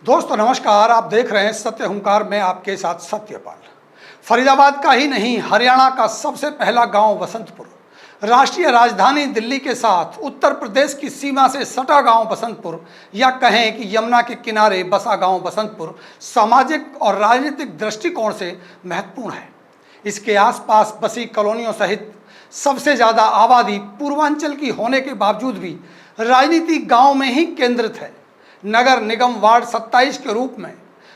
दोस्तों नमस्कार, आप देख रहे हैं सत्य हुंकार में आपके साथ सत्यपाल। फरीदाबाद का ही नहीं, हरियाणा का सबसे पहला गांव बसंतपुर, राष्ट्रीय राजधानी दिल्ली के साथ उत्तर प्रदेश की सीमा से सटा गांव बसंतपुर, या कहें कि यमुना के किनारे बसा गांव बसंतपुर सामाजिक और राजनीतिक दृष्टिकोण से महत्वपूर्ण है। इसके आसपास बसी कॉलोनियों सहित सबसे ज़्यादा आबादी पूर्वांचल की होने के बावजूद भी राजनीति गांव में ही केंद्रित है। नगर निगम वार्ड 27 के रूप में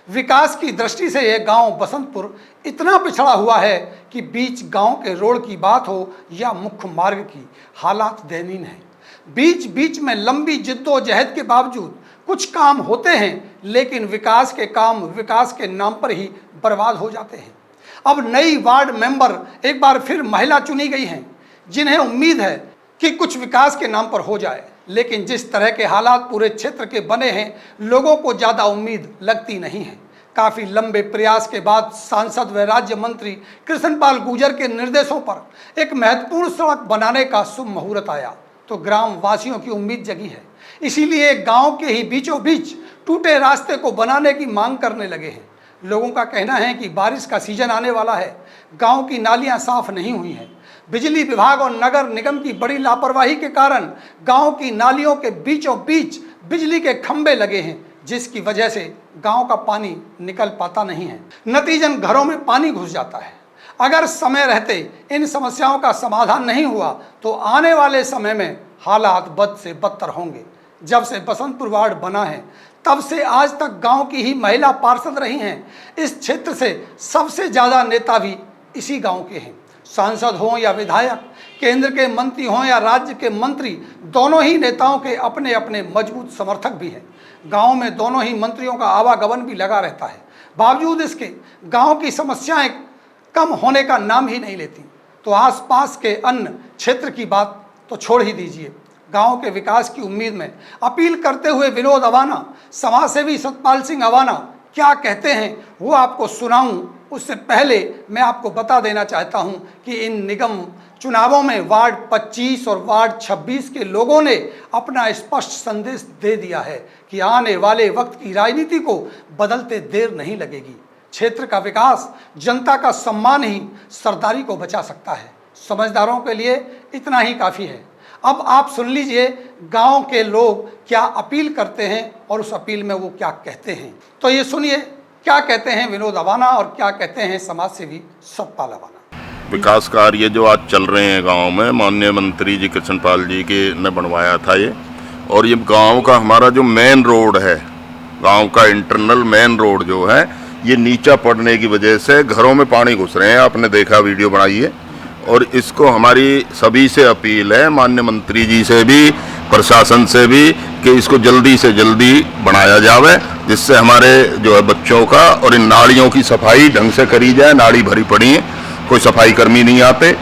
विकास की दृष्टि से यह गांव बसंतपुर इतना पिछड़ा हुआ है कि बीच गांव के रोड की बात हो या मुख्य मार्ग की, हालात दयनीय हैं। बीच बीच में लंबी जिद्दोजहद के बावजूद कुछ काम होते हैं, लेकिन विकास के काम विकास के नाम पर ही बर्बाद हो जाते हैं। अब नई वार्ड मेंबर एक बार फिर महिला चुनी गई हैं, जिन्हें उम्मीद है कि कुछ विकास के नाम पर हो जाए, लेकिन जिस तरह के हालात पूरे क्षेत्र के बने हैं, लोगों को ज़्यादा उम्मीद लगती नहीं है। काफ़ी लंबे प्रयास के बाद सांसद व राज्य मंत्री कृष्णपाल गुर्जर के निर्देशों पर एक महत्वपूर्ण सड़क बनाने का शुभ मुहूर्त आया तो ग्राम वासियों की उम्मीद जगी है। इसीलिए गांव के ही बीचों बीच टूटे रास्ते को बनाने की मांग करने लगे हैं। लोगों का कहना है कि बारिश का सीजन आने वाला है, गांव की नालियां साफ नहीं हुई हैं। बिजली विभाग और नगर निगम की बड़ी लापरवाही के कारण गांव की नालियों के बीचों बीच बिजली के खंभे लगे हैं, जिसकी वजह से गांव का पानी निकल पाता नहीं है। नतीजन घरों में पानी घुस जाता है। अगर समय रहते इन समस्याओं का समाधान नहीं हुआ तो आने वाले समय में हालात बद से बदतर होंगे। जब से बसंतपुर वार्ड बना है तब से आज तक गांव की ही महिला पार्षद रही हैं। इस क्षेत्र से सबसे ज़्यादा नेता भी इसी गांव के हैं। सांसद हों या विधायक, केंद्र के मंत्री हों या राज्य के मंत्री, दोनों ही नेताओं के अपने अपने मजबूत समर्थक भी हैं। गांव में दोनों ही मंत्रियों का आवागमन भी लगा रहता है। बावजूद इसके गांव की समस्याएं कम होने का नाम ही नहीं लेती। तो आसपास के अन्य क्षेत्र की बात तो छोड़ ही दीजिए। गांव के विकास की उम्मीद में अपील करते हुए विनोद अवाना, समाजसेवी सतपाल सिंह अवाना क्या कहते हैं वो आपको सुनाऊं, उससे पहले मैं आपको बता देना चाहता हूं कि इन निगम चुनावों में वार्ड 25 और वार्ड 26 के लोगों ने अपना स्पष्ट संदेश दे दिया है कि आने वाले वक्त की राजनीति को बदलते देर नहीं लगेगी। क्षेत्र का विकास, जनता का सम्मान ही सरदारी को बचा सकता है। समझदारों के लिए इतना ही काफ़ी है। अब आप सुन लीजिए गांव के लोग क्या अपील करते हैं और उस अपील में वो क्या कहते हैं। तो ये सुनिए क्या कहते हैं विनोद अवाना और क्या कहते हैं समाज सेवी सतपाल अवाना। विकास कार्य जो आज चल रहे हैं गांव में, माननीय मंत्री जी कृष्णपाल जी के ने बनवाया था ये, और ये गांव का हमारा जो मेन रोड है, गांव का इंटरनल मेन रोड जो है, ये नीचा पड़ने की वजह से घरों में पानी घुस रहे हैं। आपने देखा, वीडियो बनाई है। और इसको हमारी सभी से अपील है, माननीय मंत्री जी से भी, प्रशासन से भी, कि इसको जल्दी से जल्दी बनाया जावे, जिससे हमारे जो है बच्चों का और इन नालियों की सफाई ढंग से करी जाए। नाली भरी पड़ी है, कोई सफाई कर्मी नहीं आते,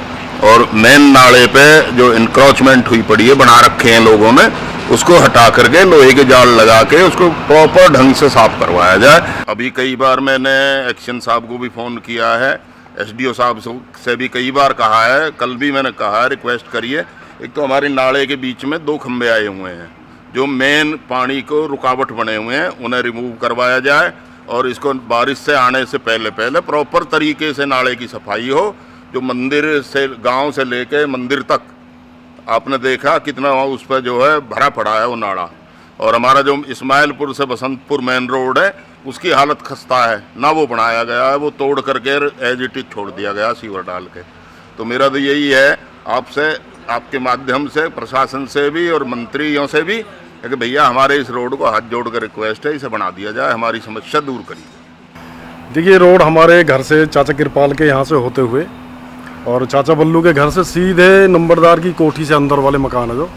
और मेन नाले पे जो इंक्रोचमेंट हुई पड़ी है, बना रखे हैं लोगों ने, उसको हटा करके लोहे के जाल लगा के उसको प्रॉपर ढंग से साफ करवाया जाए। अभी कई बार मैंने एक्शन साहब को भी फ़ोन किया है, SDO साहब से भी कई बार कहा है, कल भी मैंने कहा है, रिक्वेस्ट करिए। एक तो हमारे नाले के बीच में 2 खंबे आए हुए हैं जो मेन पानी को रुकावट बने हुए हैं, उन्हें रिमूव करवाया जाए, और इसको बारिश से आने से पहले पहले प्रॉपर तरीके से नाले की सफाई हो। जो मंदिर से, गांव से लेके मंदिर तक आपने देखा कितना उस पर जो है भरा पड़ा है वो नाला। और हमारा जो इस्माइलपुर से बसंतपुर मेन रोड है, उसकी हालत खस्ता है, ना वो बनाया गया है, वो तोड़ करके एज इट इज छोड़ दिया गया सीवर डाल के। तो मेरा तो यही है आपसे, आपके माध्यम से, प्रशासन से भी और मंत्रियों से भी, कि भैया हमारे इस रोड को हाथ जोड़ कर रिक्वेस्ट है, इसे बना दिया जाए, हमारी समस्या दूर करिए। देखिए, रोड हमारे घर से चाचा कृपाल के यहाँ से होते हुए और चाचा बल्लू के घर से सीधे नंबरदार की कोठी से अंदर वाले मकान है, जो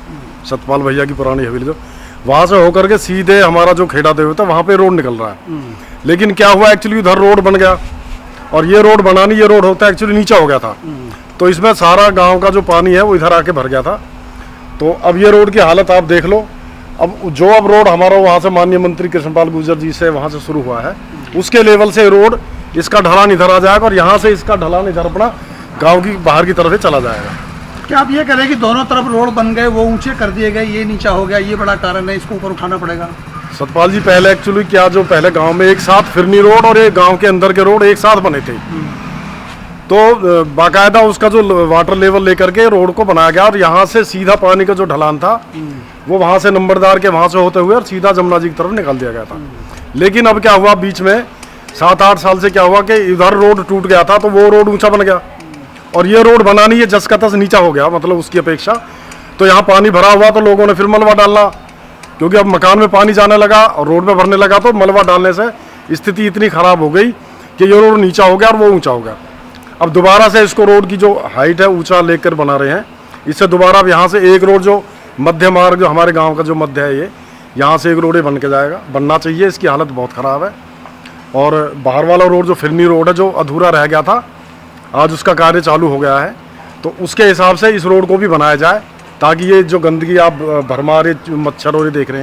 सतपाल भैया की पुरानी हवेली, जो वहाँ से होकर के सीधे हमारा जो खेड़ा देव था वहाँ पे रोड निकल रहा है। लेकिन क्या हुआ, एक्चुअली उधर रोड बन गया और ये रोड बनानी, ये रोड होता है एक्चुअली नीचा हो गया था, तो इसमें सारा गांव का जो पानी है वो इधर आके भर गया था। तो अब ये रोड की हालत आप देख लो। अब रोड हमारा वहाँ से माननीय मंत्री कृष्णपाल गुर्जर जी से वहाँ से शुरू हुआ है, उसके लेवल से रोड, इसका ढलान इधर आ जाएगा और यहाँ से इसका ढलान इधर अपना गाँव की बाहर की तरफ से चला जाएगा। क्या आप ये कह रहे हैं कि दोनों तरफ रोड बन गए, वो ऊंचे कर दिए गए, ये नीचा हो गया, ये बड़ा कारण है, इसको ऊपर उठाना पड़ेगा? सतपाल जी पहले एक्चुअली क्या, जो पहले गांव में एक साथ फिरनी रोड और एक गांव के अंदर के रोड एक साथ बने थे, तो बाकायदा उसका जो वाटर लेवल लेकर के रोड को बनाया गया और यहाँ से सीधा पानी का जो ढलान था वो वहाँ से नंबरदार के वहाँ से होते हुए और सीधा जमुना जी की तरफ निकाल दिया गया था। लेकिन अब क्या हुआ, बीच में 7-8 साल से क्या हुआ कि इधर रोड टूट गया था तो वो रोड ऊंचा बन गया और ये रोड बना नहीं है, जस का तस नीचा हो गया मतलब उसकी अपेक्षा। तो यहाँ पानी भरा हुआ तो लोगों ने फिर मलबा डालना, क्योंकि अब मकान में पानी जाने लगा और रोड पे भरने लगा, तो मलबा डालने से स्थिति इतनी खराब हो गई कि ये रोड नीचा हो गया और वो ऊंचा हो गया। अब दोबारा से इसको रोड की जो हाइट है ऊंचा लेकर बना रहे हैं, इससे दोबारा अब यहाँ से एक रोड जो मध्य मार्ग जो हमारे गांव का जो मध्य है ये, यहाँ से एक रोड बन के जाएगा, बनना चाहिए। इसकी हालत बहुत ख़राब है। और बाहर वाला रोड जो फिरनी रोड है जो अधूरा रह गया था, आज उसका कार्य चालू हो गया है, तो उसके हिसाब से इस रोड को भी बनाया जाए ताकि ये जो गंदगी आप भरमार मच्छर और ये देख रहे हैं